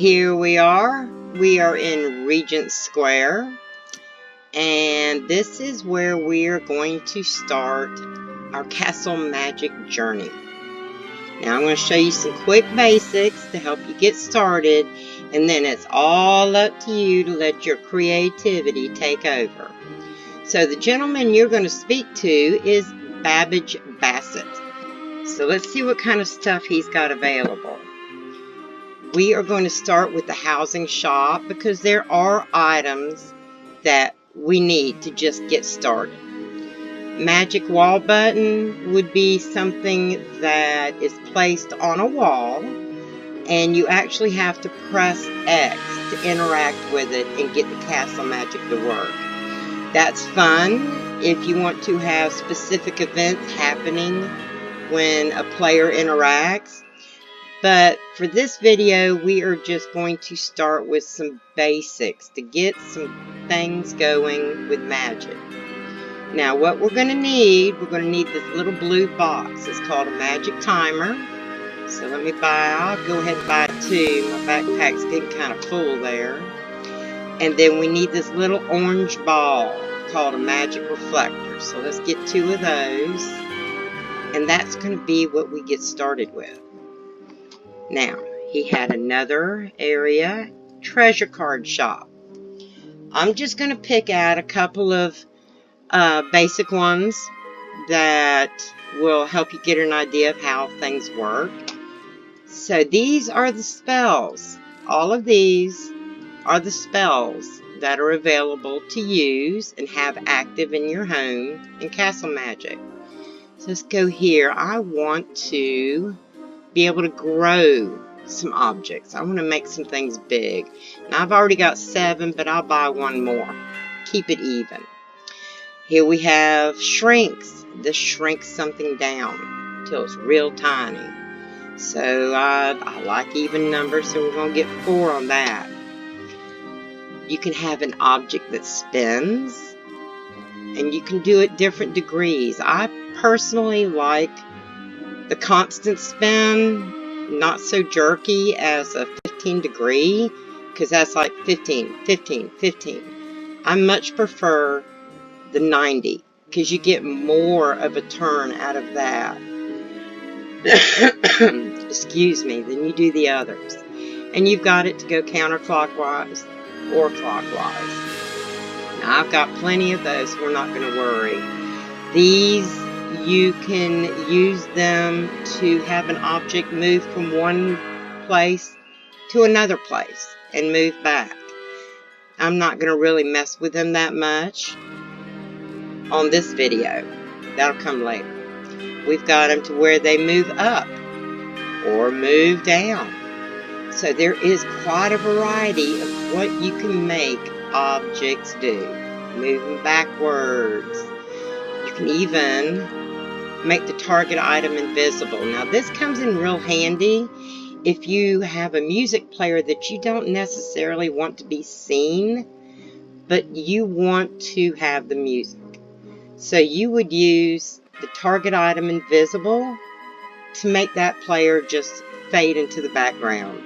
Here we are. We are in Regent Square, and this is where we are going to start our Castle Magic journey. Now I'm going to show you some quick basics to help you get started, and then it's all up to you to let your creativity take over. So the gentleman you're going to speak to is Babbage Bassett. So let's see what kind of stuff he's got available. We are going to start with the housing shop because there are items that we need to just get started. Magic wall button would be something that is placed on a wall, and you actually have to press X to interact with it and get the castle magic to work. That's fun if you want to have specific events happening when a player interacts. But for this video, we are just going to start with some basics to get some things going with magic. Now what we're going to need this little blue box. It's called a magic timer. So I'll go ahead and buy two. My backpack's getting kind of full there. And then we need this little orange ball called a magic reflector. So let's get two of those. And that's going to be what we get started with. Now, he had another area, treasure card shop. I'm just going to pick out a couple of basic ones that will help you get an idea of how things work. So these are the spells. All of these are the spells that are available to use and have active in your home in Castle Magic. So let's go here. I want to be able to grow some objects. I want to make some things big. Now I've already got 7, but I'll buy one more. Keep it even. Here we have shrinks. This shrinks something down till it's real tiny. So I like even numbers, so we're going to get 4 on that. You can have an object that spins, and you can do it different degrees. I personally like the constant spin, not so jerky as a 15 degree, because that's like 15, 15, 15. I much prefer the 90, because you get more of a turn out of that. Excuse me, than you do the others. And you've got it to go counterclockwise or clockwise. Now I've got plenty of those, so we're not going to worry. These, you can use them to have an object move from one place to another place and move back. I'm not going to really mess with them that much on this video. That'll come later. We've got them to where they move up or move down. So there is quite a variety of what you can make objects do. Moving backwards. You can even make the target item invisible. Now this comes in real handy if you have a music player that you don't necessarily want to be seen, but you want to have the music. So you would use the target item invisible to make that player just fade into the background.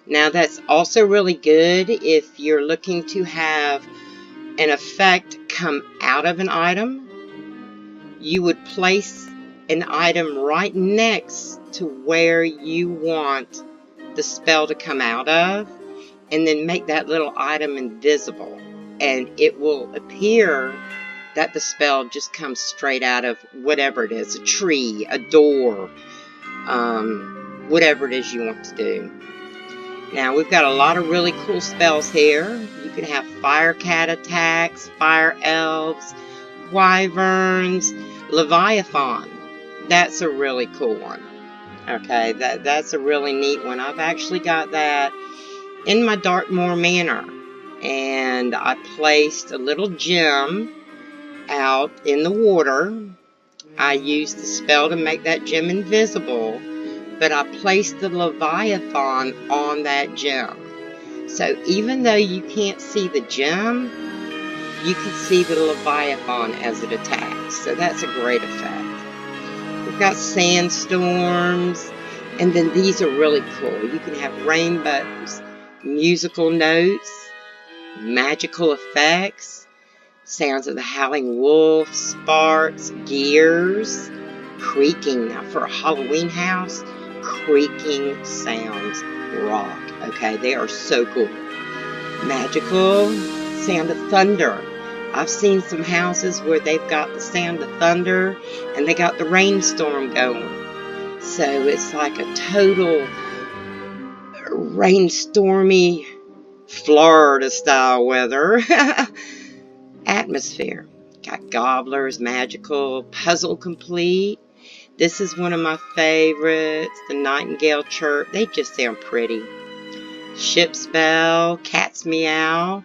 Now that's also really good if you're looking to have an effect come out of an item. You would place an item right next to where you want the spell to come out of, and then make that little item invisible, and it will appear that the spell just comes straight out of whatever it is, a tree, a door, whatever it is you want to do. Now we've got a lot of really cool spells here. You can have fire cat attacks, fire elves, wyverns, Leviathan. That's a really cool one. Okay, that's a really neat one. I've actually got that in my Darkmoor Manor, and I placed a little gem out in the water. I used the spell to make that gem invisible, but I placed the Leviathan on that gem. So even though you can't see the gem, you can see the Leviathan as it attacks. So that's a great effect. We've got sandstorms. And then these are really cool. You can have rainbows, musical notes, magical effects, sounds of the howling wolf, sparks, gears, creaking. Now for a Halloween house, creaking sounds rock. Okay, they are so cool. Magical sound of thunder. I've seen some houses where they've got the sound of thunder and they got the rainstorm going. So it's like a total rainstormy Florida style weather atmosphere. Got gobblers, magical, puzzle complete. This is one of my favorites, the nightingale chirp. They just sound pretty. Ship's bell, cat's meow.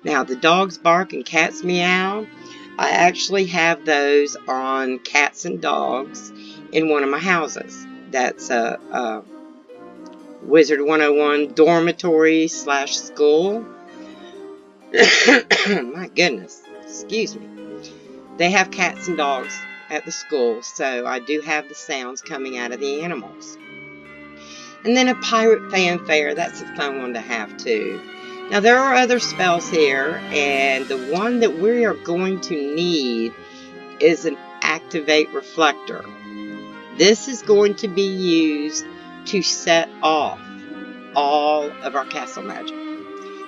Now the dogs bark and cats meow. I actually have those on cats and dogs in one of my houses. That's a Wizard 101 dormitory / school. My goodness, excuse me. They have cats and dogs at the school, so I do have the sounds coming out of the animals. And then a pirate fanfare, that's a fun one to have too. Now there are other spells here, and the one that we are going to need is an activate reflector. This is going to be used to set off all of our castle magic.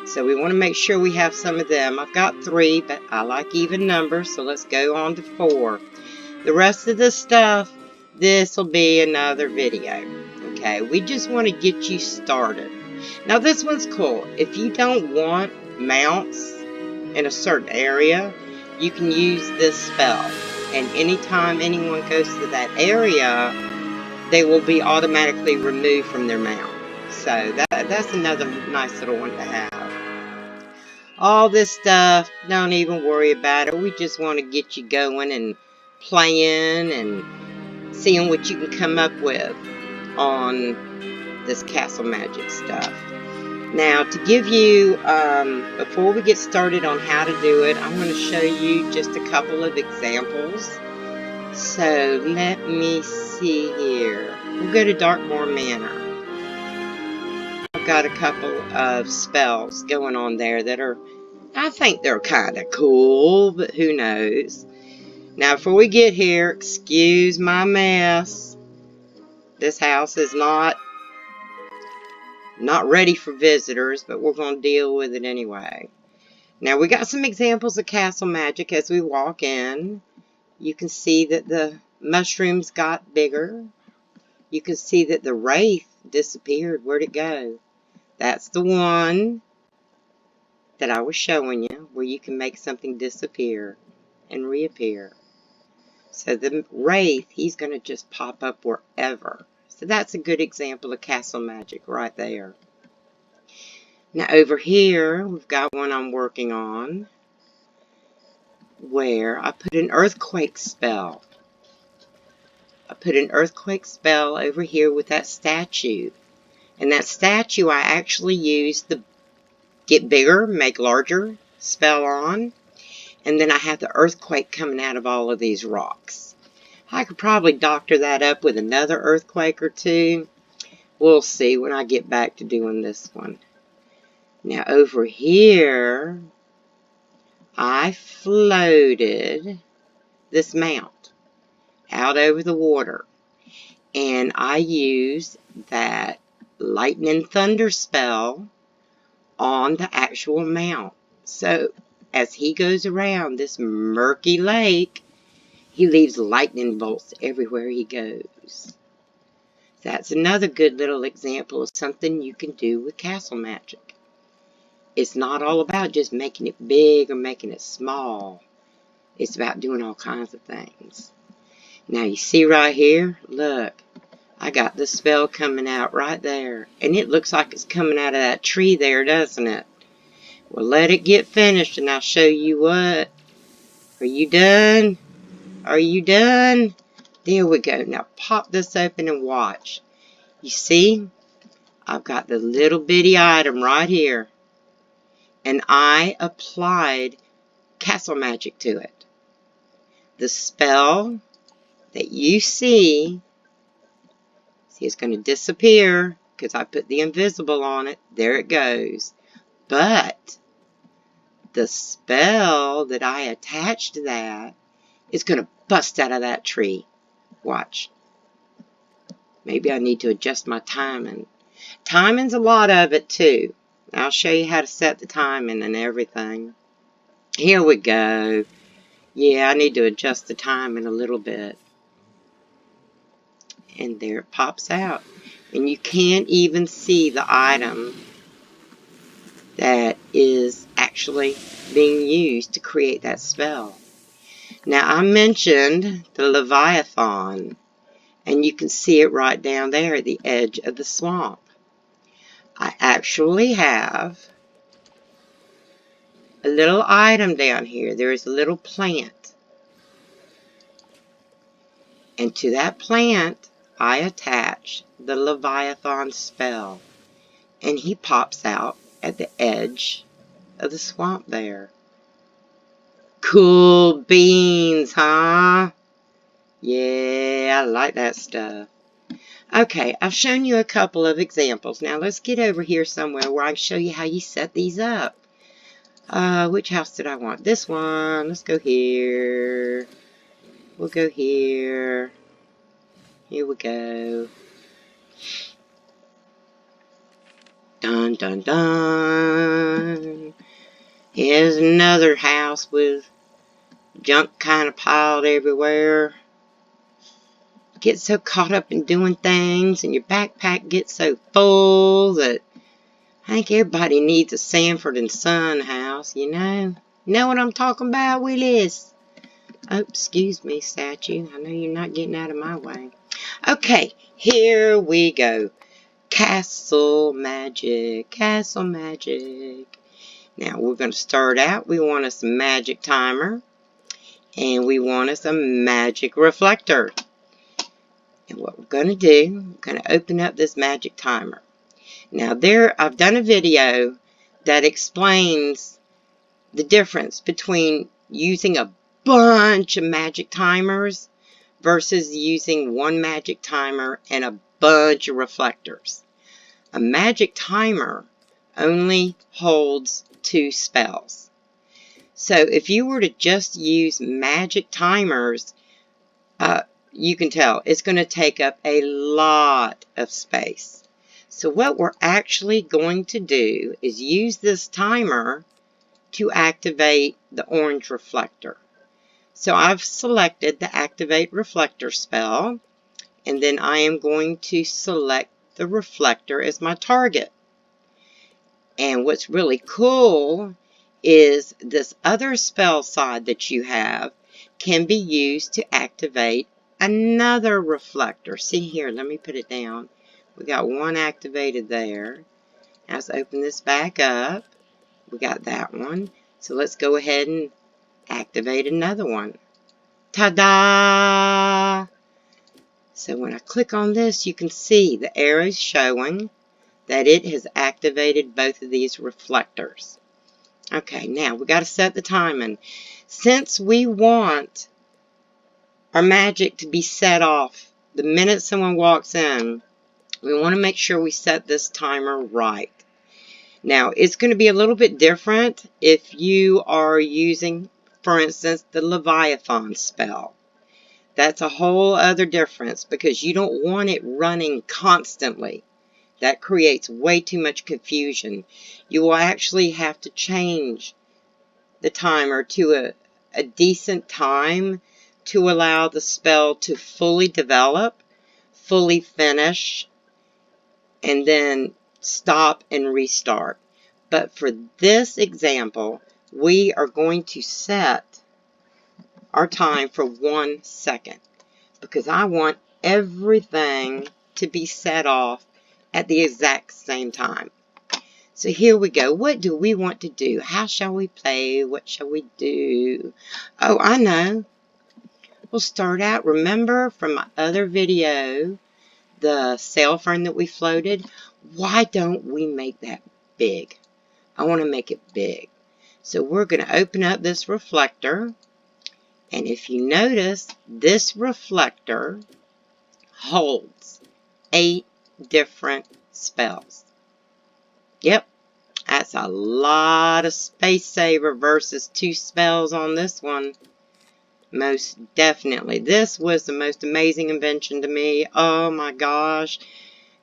So we want to make sure we have some of them. I've got 3, but I like even numbers, so let's go on to 4. The rest of the stuff, this will be another video. Okay, we just want to get you started. Now this one's cool. If you don't want mounts in a certain area, you can use this spell. And anytime anyone goes to that area, they will be automatically removed from their mount. So that's another nice little one to have. All this stuff, don't even worry about it. We just want to get you going and playing and seeing what you can come up with on this castle magic stuff. Now to give you, before we get started on how to do it, I'm going to show you just a couple of examples. So let me see here. We'll go to Darkmoor Manor. I've got a couple of spells going on there that are, I think they're kind of cool, but who knows. Now before we get here, excuse my mess. This house is not ready for visitors, but we're going to deal with it anyway. Now we got some examples of castle magic as we walk in. You can see that the mushrooms got bigger. You can see that the wraith disappeared. Where'd it go? That's the one that I was showing you, where you can make something disappear and reappear. So the wraith, he's going to just pop up wherever. So that's a good example of castle magic right there. Now over here, we've got one I'm working on where I put an earthquake spell. I put an earthquake spell over here with that statue. And that statue I actually used the get bigger, make larger spell on. And then I have the earthquake coming out of all of these rocks. I could probably doctor that up with another earthquake or two. We'll see when I get back to doing this one. Now over here, I floated this mount out over the water. And I used that lightning thunder spell on the actual mount. So as he goes around this murky lake, he leaves lightning bolts everywhere he goes. That's another good little example of something you can do with castle magic. It's not all about just making it big or making it small. It's about doing all kinds of things. Now you see right here, look, I got the spell coming out right there. And it looks like it's coming out of that tree there, doesn't it? Well, let it get finished and I'll show you what. Are you done? Are you done? There we go. Now pop this open and watch. You see? I've got the little bitty item right here. And I applied castle magic to it. The spell that you see See, it's going to disappear because I put the invisible on it. There it goes. But the spell that I attached to that is going to bust out of that tree. Watch. Maybe I need to adjust my timing. Timing's a lot of it too. I'll show you how to set the timing and everything. Here we go. Yeah, I need to adjust the timing a little bit. And there it pops out. And you can't even see the item that is actually being used to create that spell. Now, I mentioned the Leviathan, and you can see it right down there at the edge of the swamp. I actually have a little item down here. There is a little plant. And to that plant, I attach the Leviathan spell. And he pops out at the edge of the swamp there. Cool beans, huh? Yeah, I like that stuff. Okay, I've shown you a couple of examples. Now let's get over here somewhere where I can show you how you set these up. Which house did I want? This one. Let's go here. We'll go here. Here we go. Dun, dun, dun. Here's another house with junk kind of piled everywhere. Get so caught up in doing things and your backpack gets so full that I think everybody needs a Sanford and Son house, you know? You know what I'm talking about, Willis? Oh, excuse me, statue. I know you're not getting out of my way. Okay, here we go. Castle magic, castle magic. Now, we're going to start out. We want us a magic timer. And we want us a magic reflector. And what we're going to do, we're going to open up this magic timer. Now, I've done a video that explains the difference between using a bunch of magic timers versus using one magic timer and a bunch of reflectors. A magic timer only holds 2 spells. So if you were to just use magic timers, you can tell it's going to take up a lot of space. So what we're actually going to do is use this timer to activate the orange reflector. So I've selected the activate reflector spell, and then I am going to select the reflector as my target. And what's really cool is this other spell side that you have can be used to activate another reflector. See here, let me put it down. We got one activated there. Now let's open this back up. We got that one. So let's go ahead and activate another one. Ta-da! So when I click on this, you can see the arrows showing that it has activated both of these reflectors. Okay, now we got to set the timing. Since we want our magic to be set off the minute someone walks in, we want to make sure we set this timer right. Now, it's going to be a little bit different if you are using, for instance, the Leviathan spell. That's a whole other difference because you don't want it running constantly. That creates way too much confusion. You will actually have to change the timer to a decent time to allow the spell to fully develop, fully finish, and then stop and restart. But for this example, we are going to set our time for 1 second because I want everything to be set off at the exact same time. So here we go. What do we want to do? How shall we play? What shall we do? Oh, I know. We'll start out, remember from my other video, the sail fern that we floated? Why don't we make that big? I want to make it big. So we're going to open up this reflector. And if you notice, this reflector holds 8 different spells. Yep, that's a lot of space saver versus 2 spells on this one. Most definitely. This was the most amazing invention to me. Oh my gosh.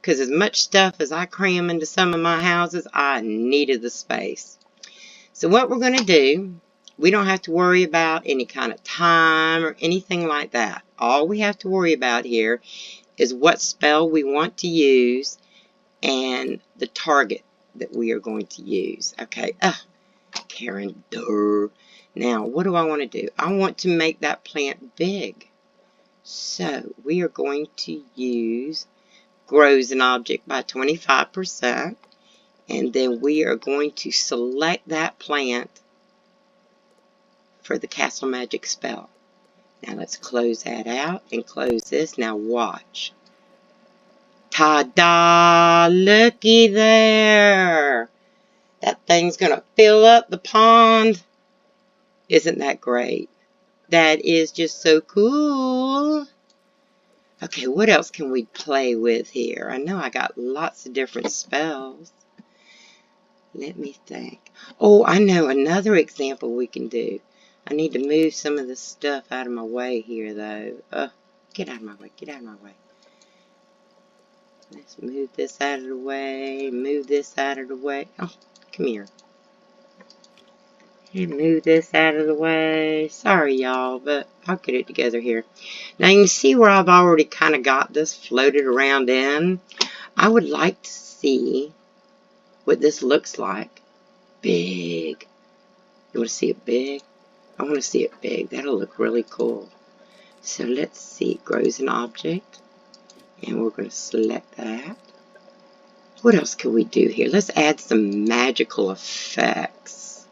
Because as much stuff as I cram into some of my houses, I needed the space. So what we're going to do, we don't have to worry about any kind of time or anything like that. All we have to worry about here is what spell we want to use and the target that we are going to use. Okay. Karen, duh. Now, what do I want to do? I want to make that plant big. So, we are going to use grows an object by 25. And then we are going to select that plant for the Castle Magic spell. Now, let's close that out and close this. Now, watch. Ta-da! Looky there! That thing's going to fill up the pond. Isn't that great? That is just so cool. Okay, what else can we play with here? I know I got lots of different spells. Let me think. Oh, I know another example we can do. I need to move some of this stuff out of my way here, though. Get out of my way. Get out of my way. Let's move this out of the way. Move this out of the way. Oh, come here. And move this out of the way. Sorry, y'all, but I'll get it together here. Now, you can see where I've already kind of got this floated around in. I would like to see what this looks like. Big. You want to see it big? I want to see it big. That'll look really cool. So, let's see. It grows an object. And we're going to select that. What else can we do here? Let's add some magical effects.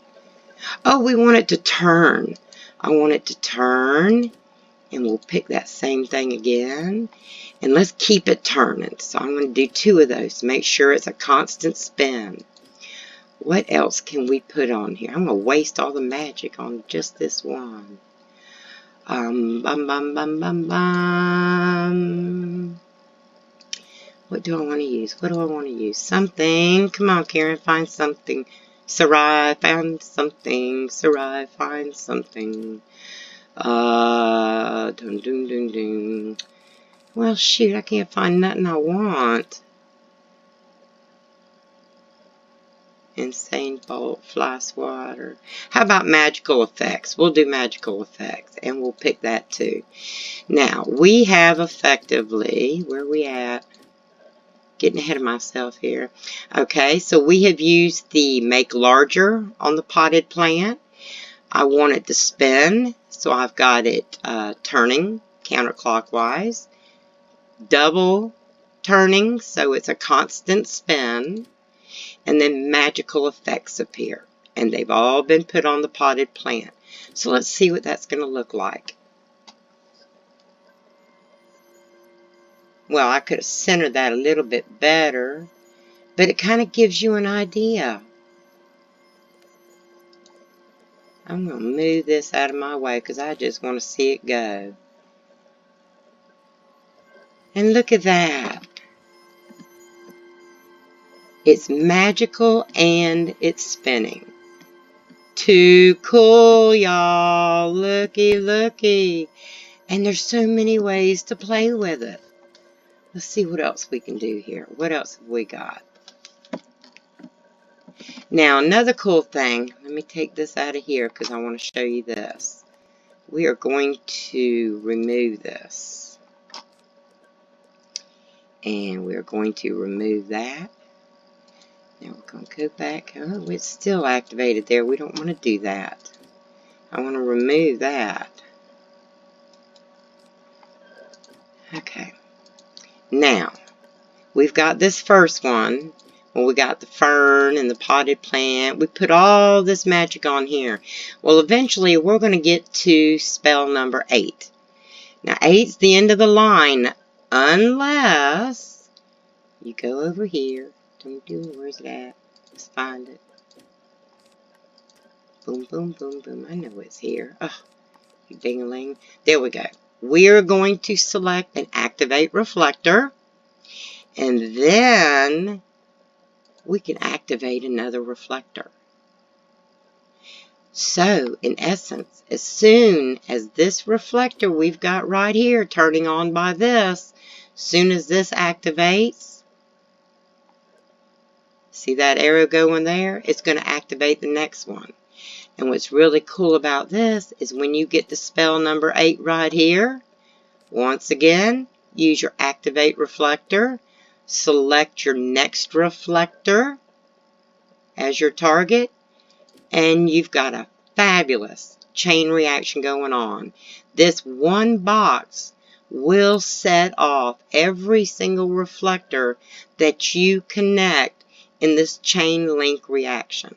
Oh, we want it to turn. I want it to turn. And we'll pick that same thing again. And let's keep it turning. So I'm going to do 2 of those to make sure it's a constant spin. What else can we put on here? I'm going to waste all the magic on just this one. Bum, bum, bum, bum, bum. What do I want to use? What do I want to use? Something. Come on, Karen, find something. Sarai, found something. Sarai, find something. Dun, dun, dun, dun. Well, shoot, I can't find nothing I want. Insane bolt, fly swatter. How about magical effects? We'll do magical effects, and we'll pick that too. Now, we have effectively, where are we at? Getting ahead of myself here. Okay, so we have used the make larger on the potted plant. I want it to spin, so I've got it turning counterclockwise. Double turning, so it's a constant spin. And then magical effects appear. And they've all been put on the potted plant. So let's see what that's going to look like. Well, I could have centered that a little bit better, but it kind of gives you an idea. I'm going to move this out of my way because I just want to see it go. And look at that. It's magical and it's spinning. Too cool, y'all. Looky, looky. And there's so many ways to play with it. Let's see what else we can do here. What else have we got? Now, another cool thing. Let me take this out of here because I want to show you this. We are going to remove this. And we're going to remove that. Now we're going to go back. Oh, it's still activated there. We don't want to do that. I want to remove that. Okay. Now, we've got this first one. Well, we got the fern and the potted plant. We put all this magic on here. Well, eventually we're going to get to spell number 8. Now, 8's the end of the line. Unless you go over here. Where's it at? Let's find it. Boom, boom, boom, boom. I know it's here. Oh, ding-a-ling. There we go. We're going to select an activate reflector. And then we can activate another reflector. So, in essence, as soon as this reflector we've got right here turning on by this, as soon as this activates, see that arrow going there? It's going to activate the next one. And what's really cool about this is when you get to spell number 8 right here, once again, use your activate reflector, select your next reflector as your target, and you've got a fabulous chain reaction going on. This one box will set off every single reflector that you connect in this chain link reaction.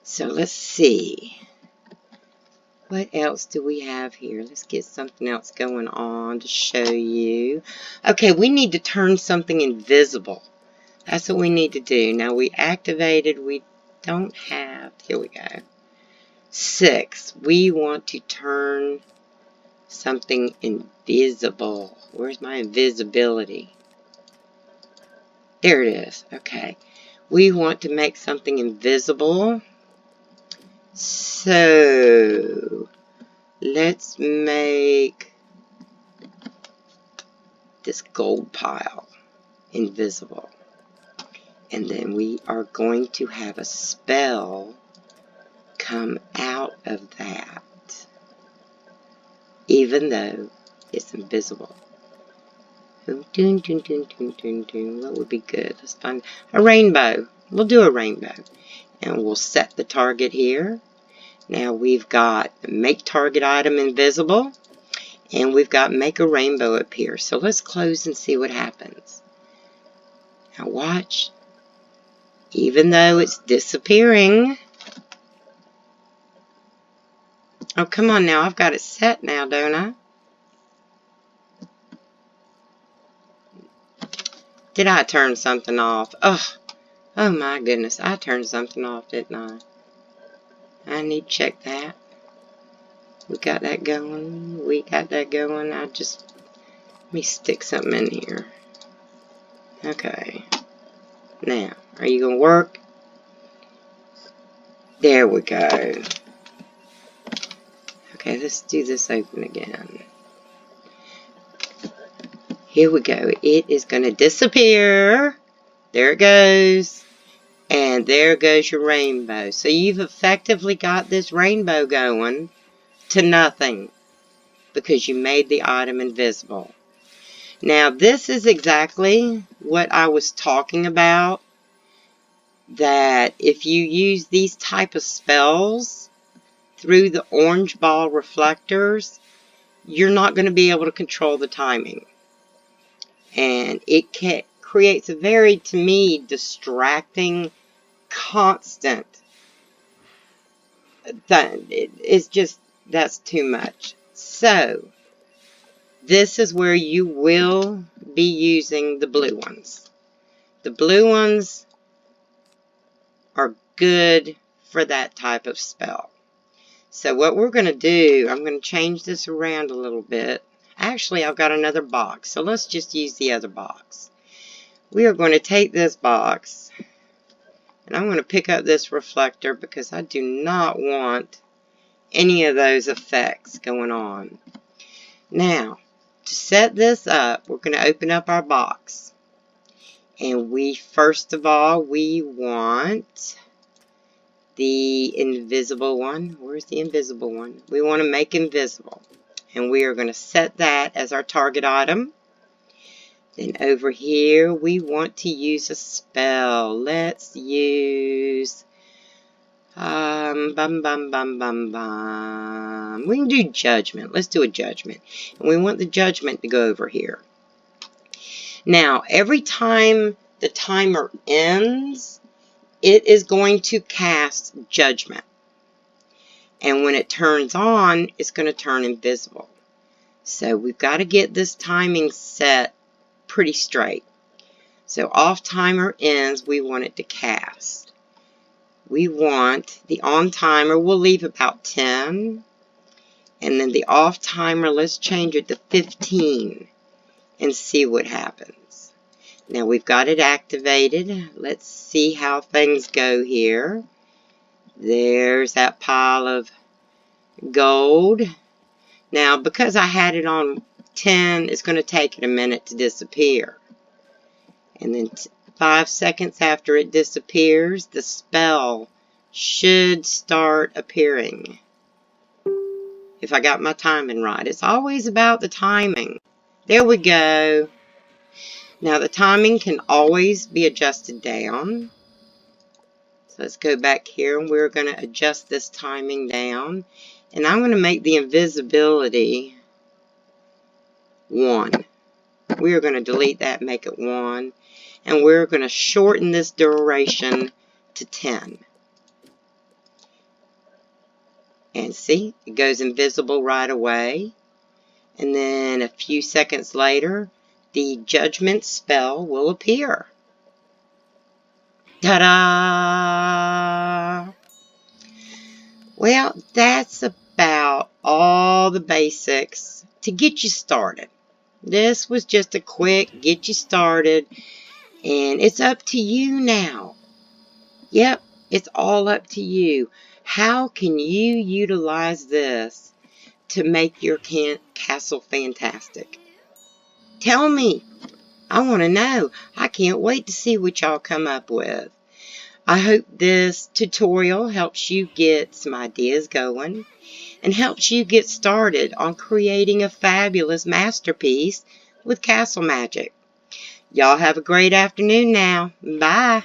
So let's see. What else do we have here? Let's get something else going on to show you. Okay, we need to turn something invisible. That's what we need to do. Now we activated, we don't have, here we go, 6. We want to turn something invisible. Where's my invisibility? There it is. Okay. We want to make something invisible. So let's make this gold pile invisible. And then we are going to have a spell come out of that, even though it's invisible. What would be good? Let's find a rainbow. We'll do a rainbow. And we'll set the target here. Now we've got make target item invisible. And we've got make a rainbow up here. So let's close and see what happens. Now watch. Even though it's disappearing. Oh, come on now. I've got it set now, don't I? Did I turn something off? Oh my goodness. I turned something off, didn't I? I need to check that. We got that going. We got that going. Let me stick something in here. Okay. Now, are you going to work? There we go. Okay, let's do this open again. Here we go. It is going to disappear. There it goes. And there goes your rainbow. So you've effectively got this rainbow going to nothing because you made the item invisible. Now this is exactly what I was talking about, that if you use these type of spells through the orange ball reflectors, you're not going to be able to control the timing. And it creates a very, to me, distracting, constant. It's just, that's too much. So, this is where you will be using the blue ones. The blue ones are good for that type of spell. So what we're going to do, I'm going to change this around a little bit. Actually, I've got another box, so let's just use the other box. We are going to take this box, and I'm going to pick up this reflector because I do not want any of those effects going on. Now, to set this up, we're going to open up our box. And first of all, we want the invisible one. Where's the invisible one? We want to make invisible. And we are going to set that as our target item. Then over here, we want to use a spell. Let's use... We can do judgment. Let's do a judgment. And we want the judgment to go over here. Now, every time the timer ends, it is going to cast judgment. And when it turns on, it's going to turn invisible. So we've got to get this timing set pretty straight. So off timer ends, we want it to cast. We want the on timer, we'll leave about 10. And then the off timer, let's change it to 15 and see what happens. Now we've got it activated. Let's see how things go here. There's that pile of gold. Now, because I had it on 10, it's going to take it a minute to disappear. And then 5 seconds after it disappears, the spell should start appearing. If I got my timing right. It's always about the timing. There we go. Now, the timing can always be adjusted down. So let's go back here, and we're going to adjust this timing down. And I'm going to make the invisibility 1. We are going to delete that and make it 1. And we're going to shorten this duration to 10. And see, it goes invisible right away. And then a few seconds later, the judgment spell will appear. Ta-da! Well, that's about all the basics to get you started. This was just a quick get you started. And it's up to you now. Yep, it's all up to you. How can you utilize this to make your castle fantastic? Tell me. I want to know. I can't wait to see what y'all come up with. I hope this tutorial helps you get some ideas going and helps you get started on creating a fabulous masterpiece with Castle Magic. Y'all have a great afternoon now. Bye.